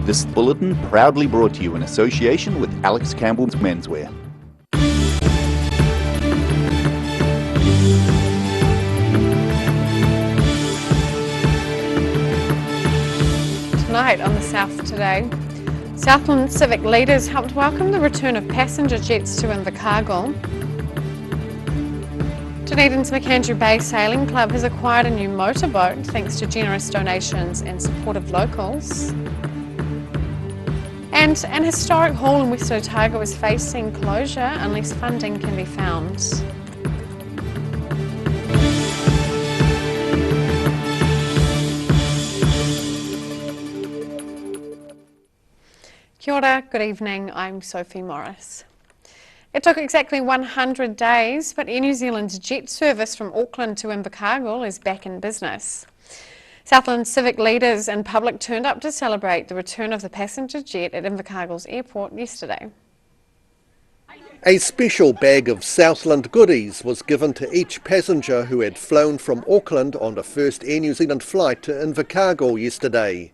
This bulletin proudly brought to you in association with Alex Campbell's Menswear. Tonight on the South Today, Southland civic leaders helped welcome the return of passenger jets to Invercargill. Dunedin's McAndrew Bay Sailing Club has acquired a new motorboat thanks to generous donations and support of locals. And an historic hall in West Otago is facing closure unless funding can be found. Kia ora, good evening, I'm Sophie Morris. It took exactly 100 days, but Air New Zealand's jet service from Auckland to Invercargill is back in business. Southland civic leaders and public turned up to celebrate the return of the passenger jet at Invercargill's airport yesterday. A special bag of Southland goodies was given to each passenger who had flown from Auckland on the first Air New Zealand flight to Invercargill yesterday.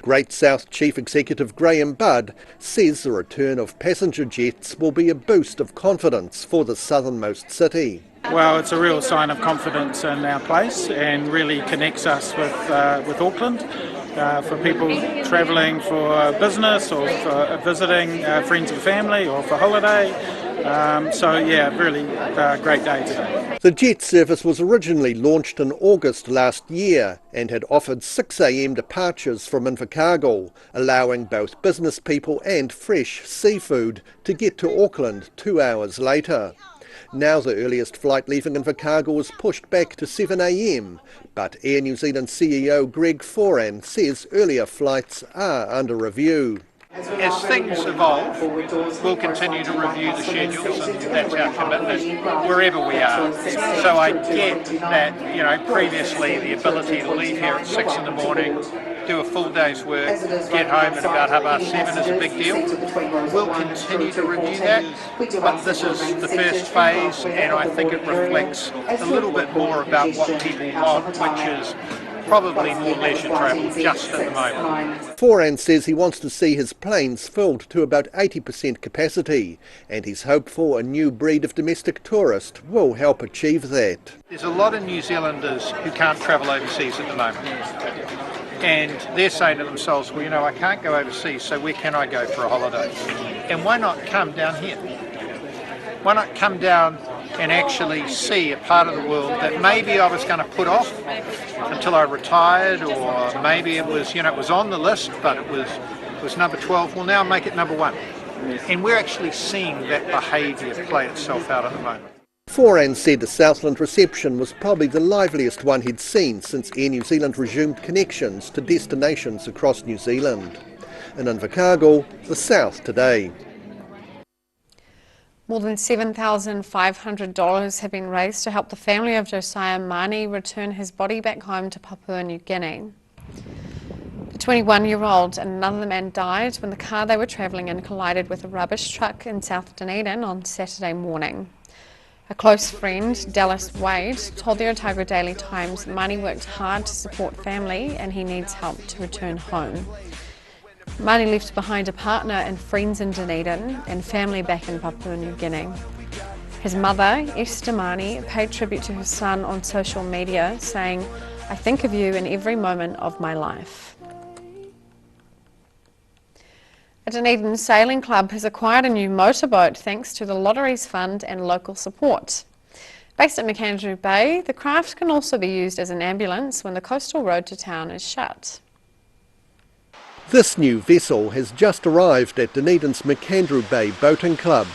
Great South Chief Executive Graham Budd says the return of passenger jets will be a boost of confidence for the southernmost city. Well, it's a real sign of confidence in our place and really connects us with Auckland for people travelling for business or for visiting friends and family or for holiday. So yeah, really great day today. The jet service was originally launched in August last year and had offered 6 a.m. departures from Invercargill, allowing both business people and fresh seafood to get to Auckland 2 hours later. Now the earliest flight leaving Invercargill was pushed back to 7 a.m, but Air New Zealand CEO Greg Foran says earlier flights are under review. As things evolve, we'll continue to review the schedules, and that's our commitment wherever we are. So I get that, previously the ability to leave here at 6 in the morning, do a full day's work, get home at about 7:30 is a big deal. We'll continue to review that, but this is the first phase, and I think it reflects a little bit more about what people want, which is probably more leisure travel just at the moment. Foran says he wants to see his planes filled to about 80% capacity, and he's hopeful a new breed of domestic tourist will help achieve that. There's a lot of New Zealanders who can't travel overseas at the moment, and they're saying to themselves, well, I can't go overseas, so where can I go for a holiday? And why not come down here? Why not come down and actually see a part of the world that maybe I was going to put off until I retired, or maybe it was, it was on the list, but it was number 12. Well, now make it number 1. And we're actually seeing that behaviour play itself out at the moment. Foran said the Southland reception was probably the liveliest one he'd seen since Air New Zealand resumed connections to destinations across New Zealand. In Invercargill, the South Today. More than $7,500 have been raised to help the family of Josiah Mani return his body back home to Papua New Guinea. The 21-year-old and another man died when the car they were travelling in collided with a rubbish truck in South Dunedin on Saturday morning. A close friend, Dallas Wade, told the Otago Daily Times Mani worked hard to support family and he needs help to return home. Mani left behind a partner and friends in Dunedin and family back in Papua New Guinea. His mother, Esther Mani, paid tribute to her son on social media, saying, "I think of you in every moment of my life." A Dunedin Sailing Club has acquired a new motorboat thanks to the Lotteries Fund and local support. Based at McAndrew Bay, the craft can also be used as an ambulance when the coastal road to town is shut. This new vessel has just arrived at Dunedin's McAndrew Bay Boating Club.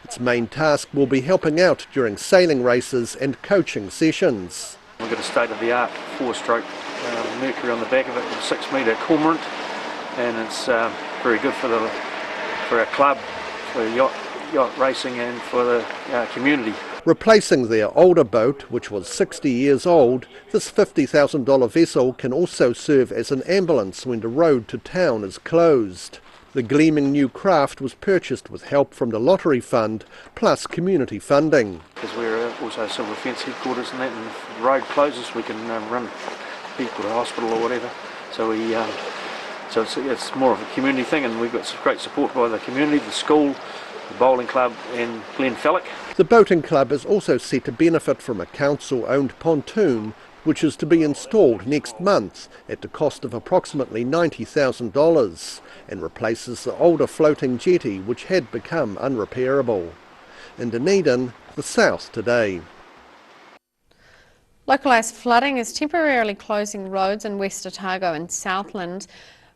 Its main task will be helping out during sailing races and coaching sessions. We've got a state-of-the-art 4-stroke Mercury on the back of it, a 6-metre cormorant, and it's very good for our club, for yacht racing and for the community. Replacing their older boat, which was 60 years old, this $50,000 vessel can also serve as an ambulance when the road to town is closed. The gleaming new craft was purchased with help from the Lottery Fund, plus community funding. Because we're also civil defence headquarters and that, and if the road closes we can run people to hospital or whatever. So we So it's more of a community thing, and we've got some great support by the community, the school, the bowling club and Glenfellick. The boating club is also set to benefit from a council-owned pontoon which is to be installed next month at the cost of approximately $90,000 and replaces the older floating jetty which had become unrepairable. In Dunedin, the South Today. Localised flooding is temporarily closing roads in West Otago and Southland,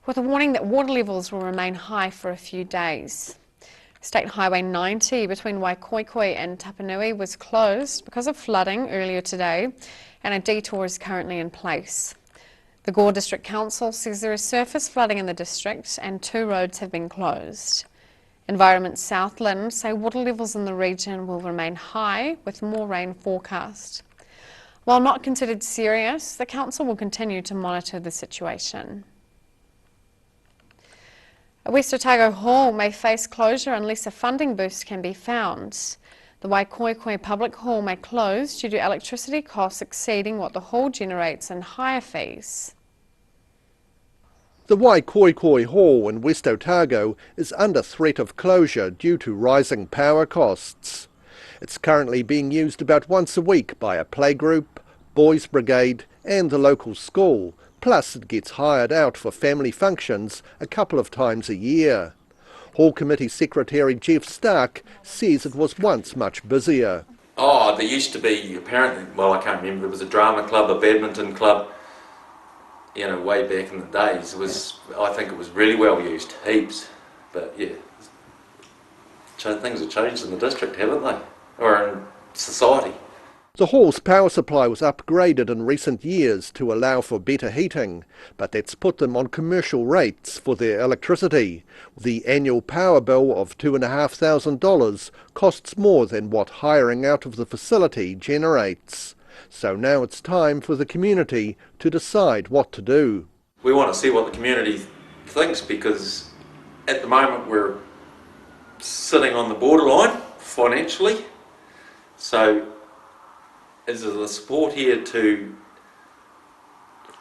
with a warning that water levels will remain high for a few days. State Highway 90 between Waikoikoi and Tapanui was closed because of flooding earlier today, and a detour is currently in place. The Gore District Council says there is surface flooding in the district and 2 roads have been closed. Environment Southland say water levels in the region will remain high with more rain forecast. While not considered serious, the council will continue to monitor the situation. A West Otago hall may face closure unless a funding boost can be found. The Waikoikoi Public Hall may close due to electricity costs exceeding what the hall generates in higher fees. The Waikoikoi Hall in West Otago is under threat of closure due to rising power costs. It's currently being used about once a week by a playgroup, boys brigade and the local school, plus it gets hired out for family functions a couple of times a year. Hall Committee Secretary Jeff Stark says it was once much busier. Oh, there used to be, apparently, well, I can't remember, there was a drama club, a badminton club, you know, way back in the days. It was, I think it was really well used, heaps. But yeah, things have changed in the district, haven't they? Or in society. The hall's power supply was upgraded in recent years to allow for better heating, but that's put them on commercial rates for their electricity. The annual power bill of $2,500 costs more than what hiring out of the facility generates. So now it's time for the community to decide what to do. We want to see what the community thinks, because at the moment we're sitting on the borderline financially. So is there the support here to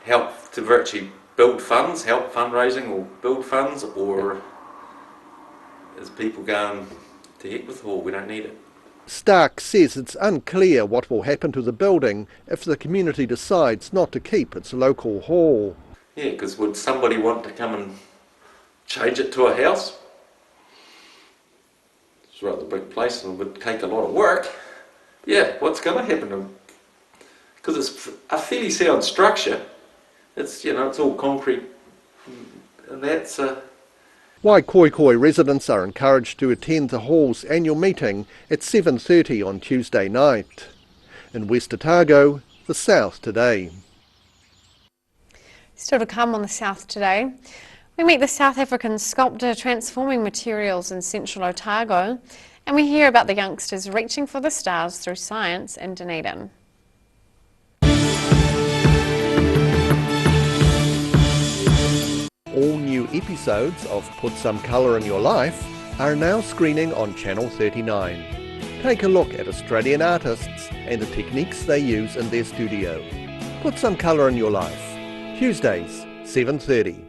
help to virtually build funds, help fundraising or build funds, or is people going to heck with the hall, we don't need it? Stark says it's unclear what will happen to the building if the community decides not to keep its local hall. Yeah, because would somebody want to come and change it to a house? It's a rather big place and would take a lot of work. Yeah, what's going to happen to them? Because it's a fairly sound structure. It's, you know, it's all concrete, and that's Waikoikoi residents are encouraged to attend the hall's annual meeting at 7:30 on Tuesday night. In West Otago, the South Today. Still to come on the South Today, we meet the South African sculptor transforming materials in Central Otago, and we hear about the youngsters reaching for the stars through science in Dunedin. All new episodes of Put Some Colour in Your Life are now screening on Channel 39. Take a look at Australian artists and the techniques they use in their studio. Put Some Colour in Your Life, Tuesdays, 7:30.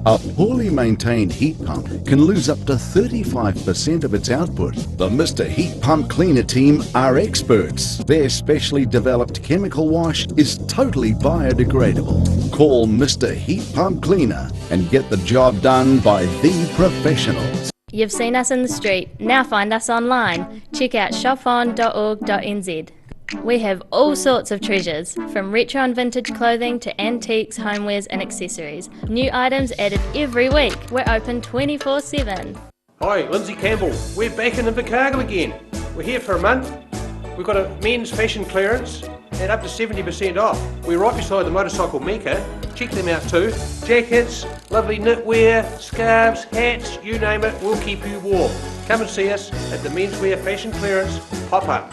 A poorly maintained heat pump can lose up to 35% of its output. The Mr. Heat Pump Cleaner team are experts. Their specially developed chemical wash is totally biodegradable. Call Mr. Heat Pump Cleaner and get the job done by the professionals. You've seen us in the street, now find us online. Check out shopon.org.nz. We have all sorts of treasures, from retro and vintage clothing to antiques, homewares and accessories. New items added every week. We're open 24/7. Hi, Lindsay Campbell. We're back in Invercargill again. We're here for a month. We've got a men's fashion clearance at up to 70% off. We're right beside the Motorcycle Mecca. Check them out too. Jackets, lovely knitwear, scarves, hats, you name it, we'll keep you warm. Come and see us at the Menswear Fashion Clearance pop-up.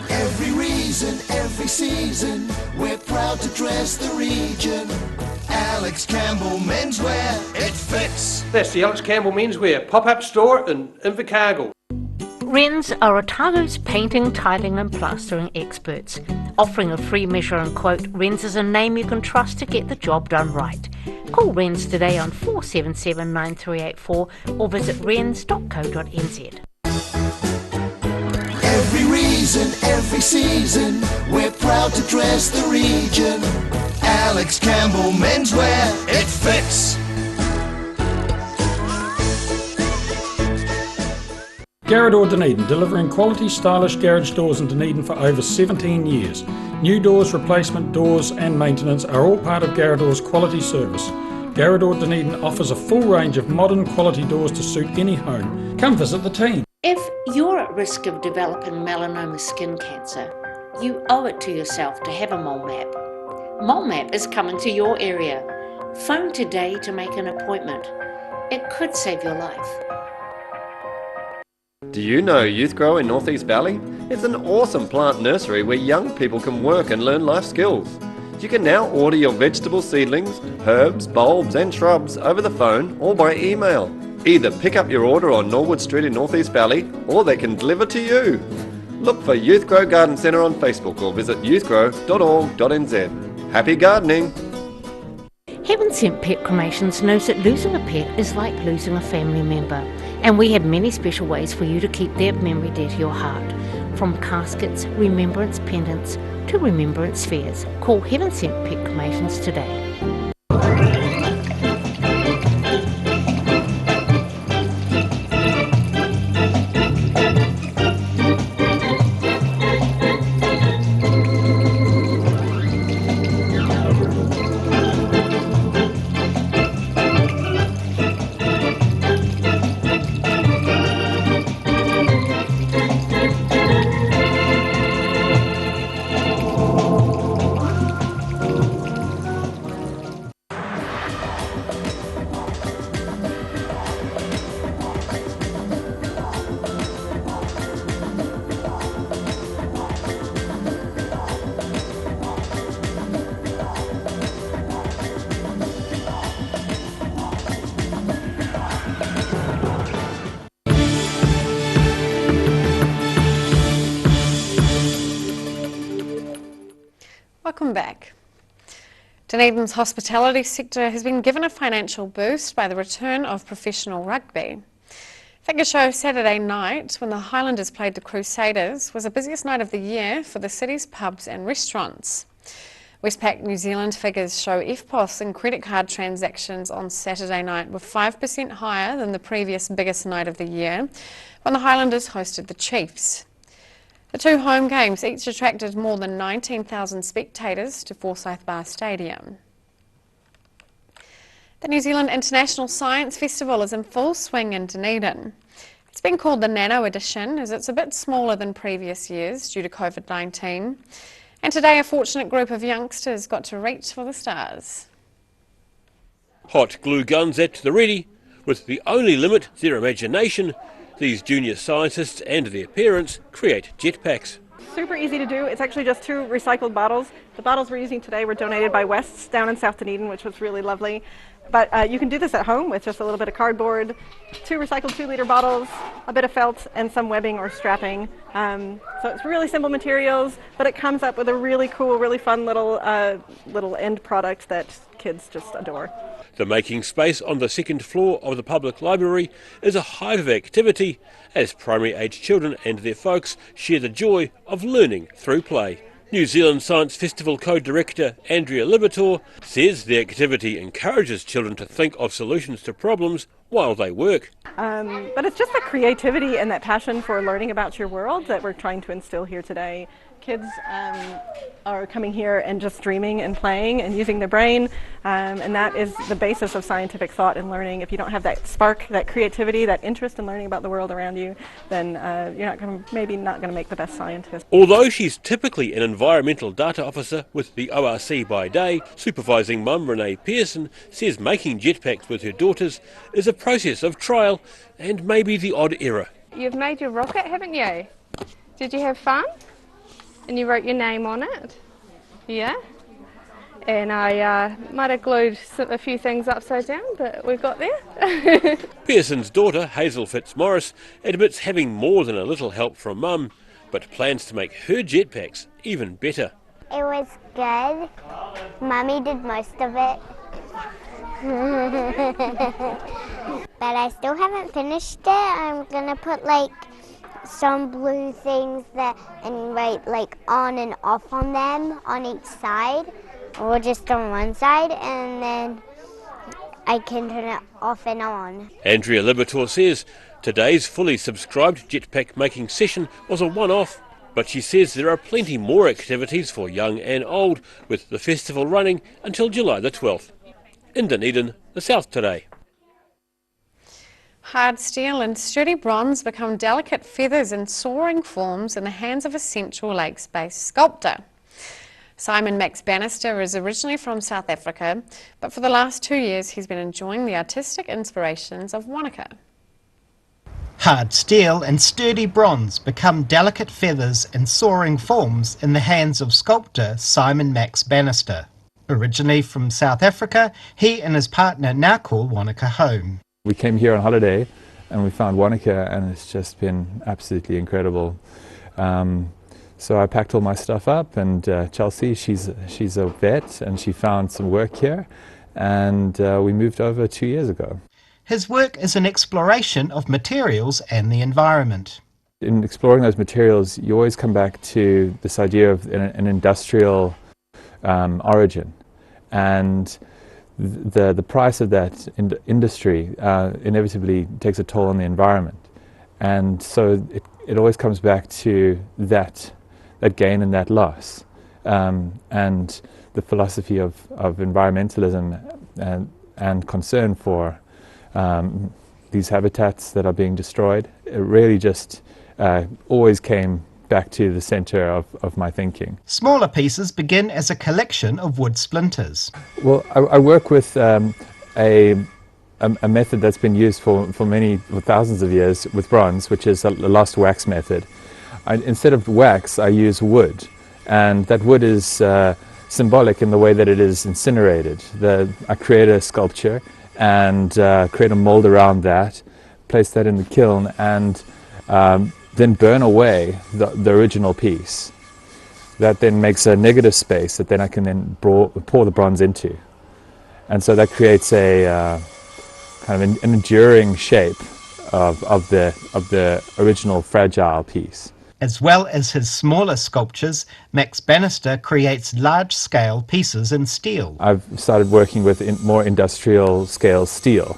Every reason, every season, we're proud to dress the region. Alex Campbell Menswear, it fits. That's the Alex Campbell Menswear pop-up store in Invercargill. WRENS are Otago's painting, tiling and plastering experts. Offering a free measure and quote, WRENS is a name you can trust to get the job done right. Call WRENS today on 477 9384 or visit wrens.co.nz. Every reason, every season, we're proud to dress the region. Alex Campbell Menswear, it fits. Garrador Dunedin, delivering quality stylish garage doors in Dunedin for over 17 years. New doors, replacement doors and maintenance are all part of Garrador's quality service. Garrador Dunedin offers a full range of modern quality doors to suit any home. Come visit the team. If you're at risk of developing melanoma skin cancer, you owe it to yourself to have a mole map. Mole map is coming to your area. Phone today to make an appointment. It could save your life. Do you know Youth Grow in North East Valley? It's an awesome plant nursery where young people can work and learn life skills. You can now order your vegetable seedlings, herbs, bulbs and shrubs over the phone or by email. Either pick up your order on Norwood Street in North East Valley or they can deliver to you. Look for Youth Grow Garden Centre on Facebook or visit youthgrow.org.nz. Happy gardening! Heaven Sent Pet Cremations knows that losing a pet is like losing a family member, and we have many special ways for you to keep their memory dear to your heart. From caskets, remembrance pendants to remembrance fairs. Call Heaven Sent Pet Cremations today. Welcome back. Dunedin's hospitality sector has been given a financial boost by the return of professional rugby. Figures show Saturday night, when the Highlanders played the Crusaders, was the busiest night of the year for the city's pubs and restaurants. Westpac New Zealand figures show EFTPOS and credit card transactions on Saturday night were 5% higher than the previous biggest night of the year, when the Highlanders hosted the Chiefs. The two home games each attracted more than 19,000 spectators to Forsyth Bar Stadium. The New Zealand International Science Festival is in full swing in Dunedin. It's been called the Nano Edition as it's a bit smaller than previous years due to COVID-19. And today a fortunate group of youngsters got to reach for the stars. Hot glue guns at the ready, with the only limit their imagination. These junior scientists and their parents create jetpacks. Super easy to do. It's actually just 2 recycled bottles. The bottles we're using today were donated by West's down in South Dunedin, which was really lovely. But you can do this at home with just a little bit of cardboard, 2 recycled 2-liter bottles, a bit of felt and some webbing or strapping. So it's really simple materials, but it comes up with a really cool, really fun little end product that kids just adore. The making space on the second floor of the public library is a hive of activity as primary age children and their folks share the joy of learning through play. New Zealand Science Festival co-director Andrea Libertor says the activity encourages children to think of solutions to problems while they work. But it's just that creativity and that passion for learning about your world that we're trying to instill here today. Kids are coming here and just dreaming and playing and using their brain, and that is the basis of scientific thought and learning. If you don't have that spark, that creativity, that interest in learning about the world around you, then you're maybe not going to make the best scientist. Although she's typically an environmental data officer with the ORC by day, supervising mum Renee Pearson says making jetpacks with her daughters is a process of trial and maybe the odd error. You've made your rocket, haven't you? Did you have fun? And you wrote your name on it? Yeah? And I might have glued a few things upside down, but we got there. Pearson's daughter, Hazel Fitzmaurice, admits having more than a little help from mum, but plans to make her jetpacks even better. It was good. Mummy did most of it. But I still haven't finished it. I'm gonna put like some blue things that and write like on and off on them on each side, or just on one side, and then I can turn it off and on. Andrea Libertor says today's fully subscribed jetpack making session was a one-off, but she says there are plenty more activities for young and old, with the festival running until July the 12th. In Dunedin, the South Today. Hard steel and sturdy bronze become delicate feathers and soaring forms in the hands of a Central Lakes-based sculptor. Simon Max Bannister is originally from South Africa, but for the last 2 years he's been enjoying the artistic inspirations of Wanaka. Hard steel and sturdy bronze become delicate feathers and soaring forms in the hands of sculptor Simon Max Bannister. Originally from South Africa, he and his partner now call Wanaka home. We came here on holiday and we found Wanaka, and it's just been absolutely incredible. So I packed all my stuff up, and Chelsea, she's a vet, and she found some work here, and we moved over 2 years ago. His work is an exploration of materials and the environment. In exploring those materials, you always come back to this idea of an industrial origin, and the price of that industry inevitably takes a toll on the environment. And so it always comes back to that gain and that loss, and the philosophy of environmentalism and concern for these habitats that are being destroyed. It really just always came back to the center of my thinking. Smaller pieces begin as a collection of wood splinters. Well, I work with a method that's been used for thousands of years with bronze, which is a lost wax method. Instead of wax, I use wood, and that wood is symbolic in the way that it is incinerated. I create a sculpture and create a mold around that, place that in the kiln, and then burn away the original piece. That then makes a negative space that then I can then pour the bronze into. And so that creates a kind of an enduring shape of the original fragile piece. As well as his smaller sculptures, Max Bannister creates large-scale pieces in steel. I've started working with more industrial scale steel.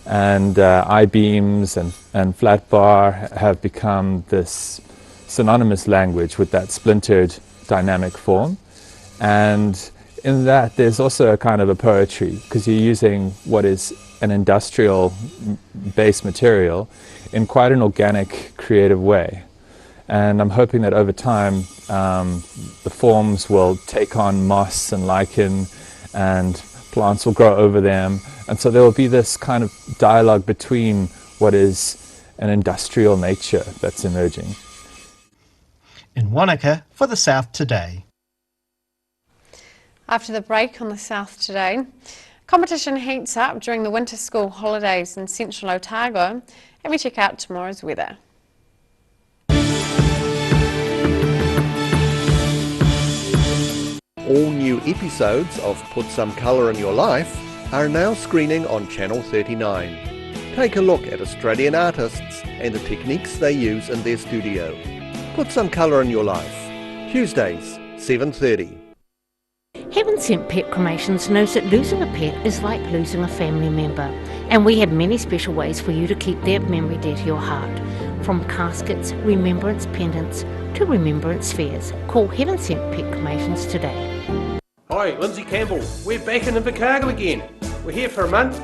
And I-beams and flat bar have become this synonymous language with that splintered dynamic form. And in that there's also a kind of a poetry, because you're using what is an industrial base material in quite an organic, creative way. And I'm hoping that over time the forms will take on moss and lichen, and plants will grow over them. And so there will be this kind of dialogue between what is an industrial nature that's emerging. In Wanaka for the South Today. After the break on the South Today, competition heats up during the winter school holidays in central Otago, and we check out tomorrow's weather. All new episodes of Put Some Colour in Your Life are now screening on Channel 39. Take a look at Australian artists and the techniques they use in their studio. Put Some Colour in Your Life, Tuesdays, 7:30. Heaven Sent Pet Cremations knows that losing a pet is like losing a family member, and we have many special ways for you to keep their memory dear to your heart. From caskets, remembrance pendants to remembrance fairs. Call Heaven Sent Pet Cremations today. Hi, Lindsay Campbell. We're back in Invercargill again. We're here for a month.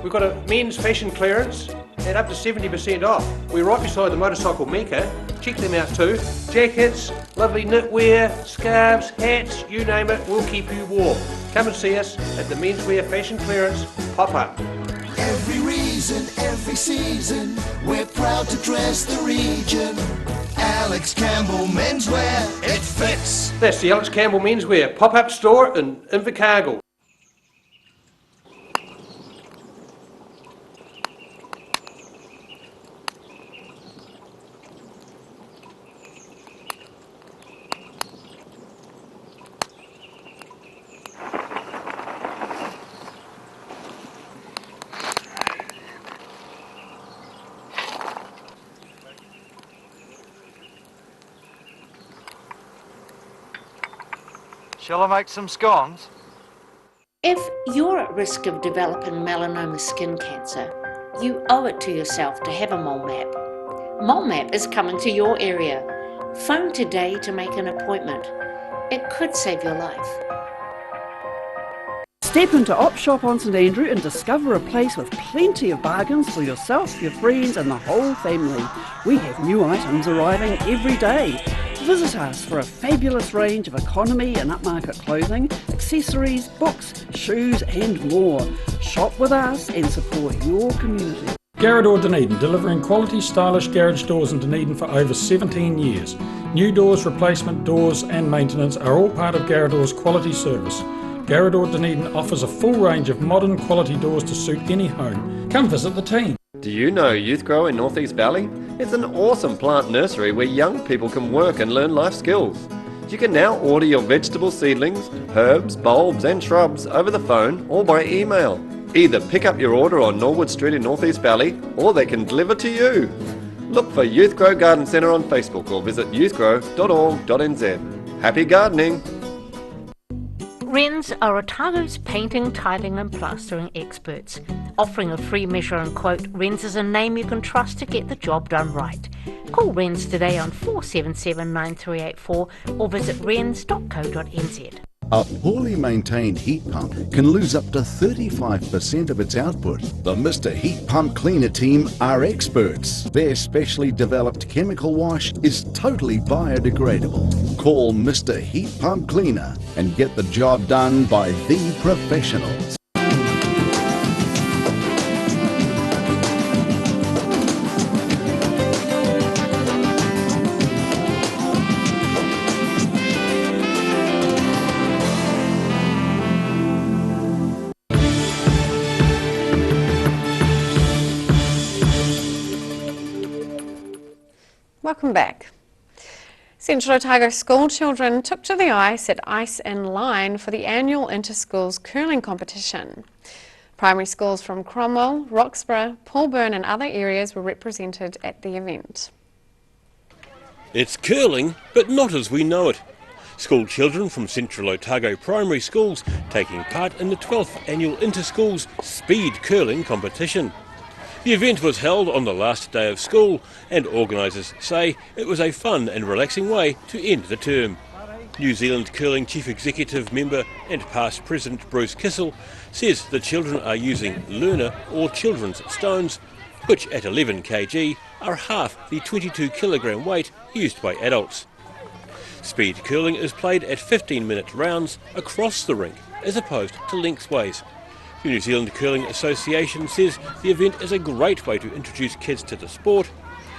We've got a men's fashion clearance and up to 70% off. We're right beside the motorcycle maker. Check them out too. Jackets, lovely knitwear, scarves, hats, you name it, we'll keep you warm. Come and see us at the Menswear Fashion Clearance pop-up. Every reason, every season, we're proud to dress the region. Alex Campbell Menswear, it fits. That's the Alex Campbell Menswear pop-up store in Invercargill. Shall I make some scones? If you're at risk of developing melanoma skin cancer, you owe it to yourself to have a mole map. Mole map is coming to your area. Phone today to make an appointment. It could save your life. Step into Op Shop on St Andrew and discover a place with plenty of bargains for yourself, your friends and the whole family. We have new items arriving every day. Visit us for a fabulous range of economy and upmarket clothing, accessories, books, shoes and more. Shop with us and support your community. Garrador Dunedin, delivering quality stylish garage doors in Dunedin for over 17 years. New doors, replacement doors and maintenance are all part of Garrador's quality service. Garrador Dunedin offers a full range of modern quality doors to suit any home. Come visit the team. Do you know Youth Grow in North East Valley? It's an awesome plant nursery where young people can work and learn life skills. You can now order your vegetable seedlings, herbs, bulbs and shrubs over the phone or by email. Either pick up your order on Norwood Street in North East Valley or they can deliver to you. Look for Youth Grow Garden Centre on Facebook or visit youthgrow.org.nz. Happy gardening! WRENS are Otago's painting, tiling and plastering experts. Offering a free measure and quote, WRENS is a name you can trust to get the job done right. Call WRENS today on 477 9384 or visit wrens.co.nz. A poorly maintained heat pump can lose up to 35% of its output. The Mr. Heat Pump Cleaner team are experts. Their specially developed chemical wash is totally biodegradable. Call Mr. Heat Pump Cleaner and get the job done by the professionals. Welcome back. Central Otago school children took to the ice at Ice in Line for the annual inter-schools curling competition. Primary schools from Cromwell, Roxburgh, Paulburn and other areas were represented at the event. It's curling, but not as we know it. School children from Central Otago primary schools taking part in the 12th annual inter-schools speed curling competition. The event was held on the last day of school and organisers say it was a fun and relaxing way to end the term. New Zealand Curling Chief Executive Member and past President Bruce Kissel says the children are using learner or children's stones, which at 11 kg are half the 22 kilogram weight used by adults. Speed curling is played at 15-minute rounds across the rink as opposed to lengthways. The New Zealand Curling Association says the event is a great way to introduce kids to the sport,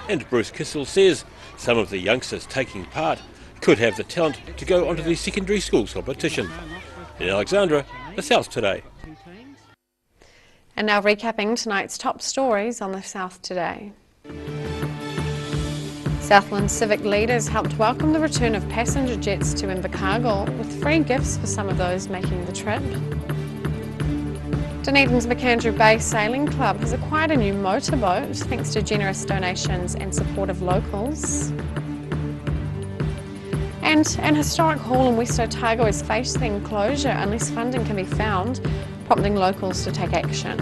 and Bruce Kissel says some of the youngsters taking part could have the talent to go onto the secondary schools competition. In Alexandra, the South Today. And now recapping tonight's top stories on the South Today. Southland civic leaders helped welcome the return of passenger jets to Invercargill with free gifts for some of those making the trip. Dunedin's McAndrew Bay Sailing Club has acquired a new motorboat thanks to generous donations and support of locals. And an historic hall in West Otago is facing closure unless funding can be found, prompting locals to take action.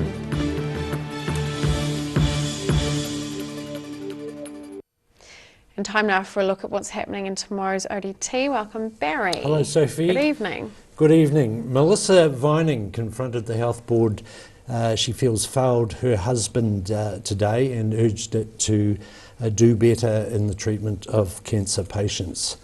And time now for a look at what's happening in tomorrow's ODT. Welcome, Barry. Hello, Sophie. Good evening. Good evening. Melissa Vining confronted the health board. She feels failed her husband today and urged it to do better in the treatment of cancer patients.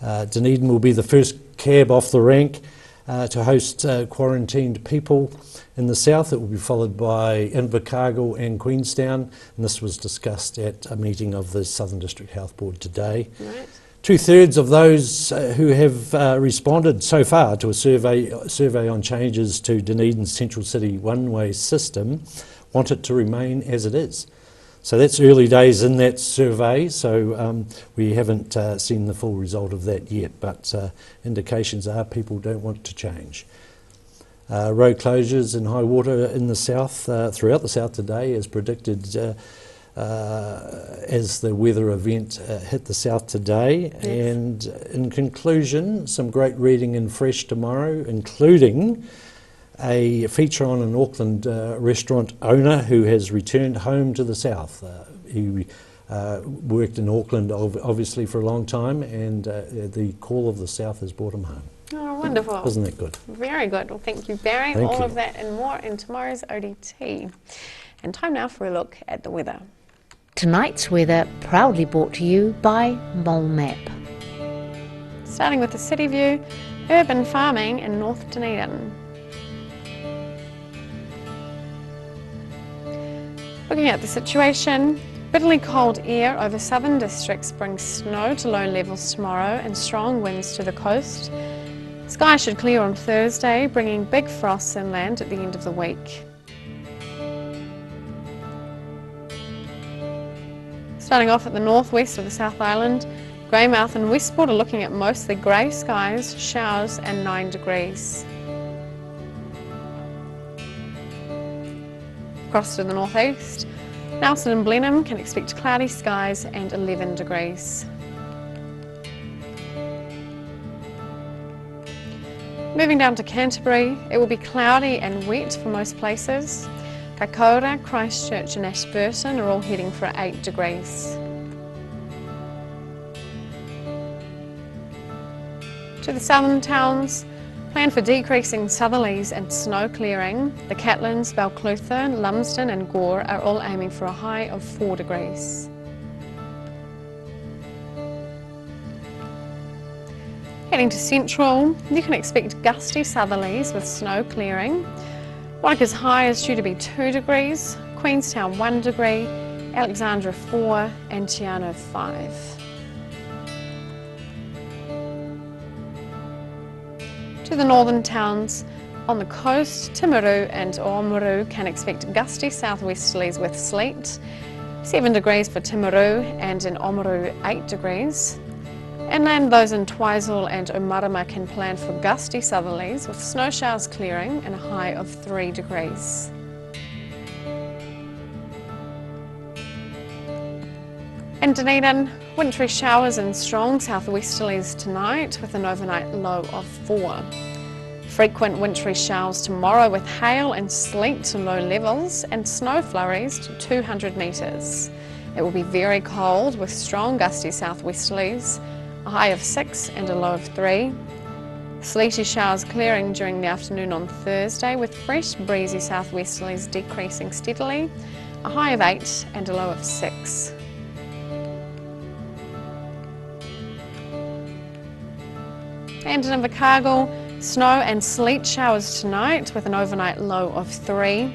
Dunedin will be the first cab off the rank to host quarantined people in the south. It will be followed by Invercargill and Queenstown, and this was discussed at a meeting of the Southern District Health Board today. Right. 2/3 of those who have responded so far to a survey on changes to Dunedin's Central City one-way system want it to remain as it is. So that's early days in that survey, so we haven't seen the full result of that yet, but indications are people don't want to change. Road closures and high water in the south, throughout the south today, as predicted as the weather event hit the south today. Yes. And in conclusion, some great reading in Fresh tomorrow, including a feature on an Auckland restaurant owner who has returned home to the south. He worked in Auckland obviously for a long time, and the call of the south has brought him home. Oh, wonderful. Isn't that good? Very good. Well, thank you, Barry. Thank All you. of that and more in tomorrow's ODT. And time now for a look at the weather. Tonight's weather proudly brought to you by Mole Map. Starting with the city view, urban farming in North Dunedin. Looking at the situation, bitterly cold air over southern districts brings snow to low levels tomorrow and strong winds to the coast. Skies should clear on Thursday, bringing big frosts inland at the end of the week. Starting off at the northwest of the South Island, Greymouth and Westport are looking at mostly grey skies, showers and 9 degrees. Across to the northeast, Nelson and Blenheim can expect cloudy skies and 11 degrees. Moving down to Canterbury, it will be cloudy and wet for most places. Kaikoura, Christchurch and Ashburton are all heading for 8 degrees. To the southern towns, plan for decreasing southerlies and snow clearing. The Catlins, Balclutha, Lumsden and Gore are all aiming for a high of 4 degrees. Heading to Central, you can expect gusty southerlies with snow clearing. Waika's high is due to be 2 degrees, Queenstown 1 degree, Alexandra 4 and Tiano 5. To the northern towns, on the coast, Timaru and Oamaru can expect gusty southwesterlies with sleet, 7 degrees for Timaru and in Oamaru 8 degrees. Inland, those in Twizel and Omarama can plan for gusty southerlies with snow showers clearing and a high of 3 degrees. In Dunedin, wintry showers and strong southwesterlies tonight with an overnight low of 4. Frequent wintry showers tomorrow with hail and sleet to low levels and snow flurries to 200 metres. It will be very cold with strong gusty southwesterlies, a high of 6 and a low of 3. Sleety showers clearing during the afternoon on Thursday with fresh breezy southwesterlies decreasing steadily, a high of 8 and a low of 6. And in Invercargill, snow and sleet showers tonight with an overnight low of 3.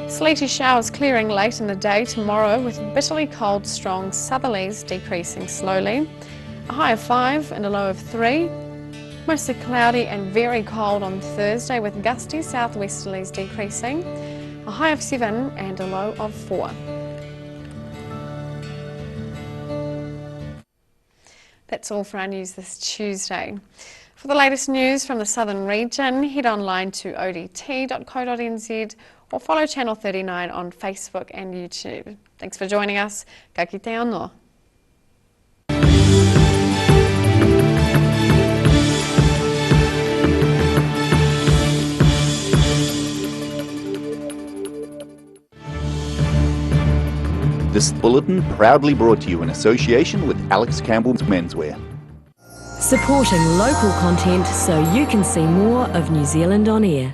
Sleety showers clearing late in the day tomorrow with bitterly cold strong southerlies decreasing slowly, a high of 5 and a low of 3. Mostly cloudy and very cold on Thursday with gusty southwesterlies decreasing, a high of 7 and a low of 4. That's all for our news this Tuesday. For the latest news from the southern region, head online to odt.co.nz or follow Channel 39 on Facebook and YouTube. Thanks for joining us. Ka kite anō. This bulletin proudly brought to you in association with Alex Campbell's Menswear. Supporting local content so you can see more of New Zealand on air.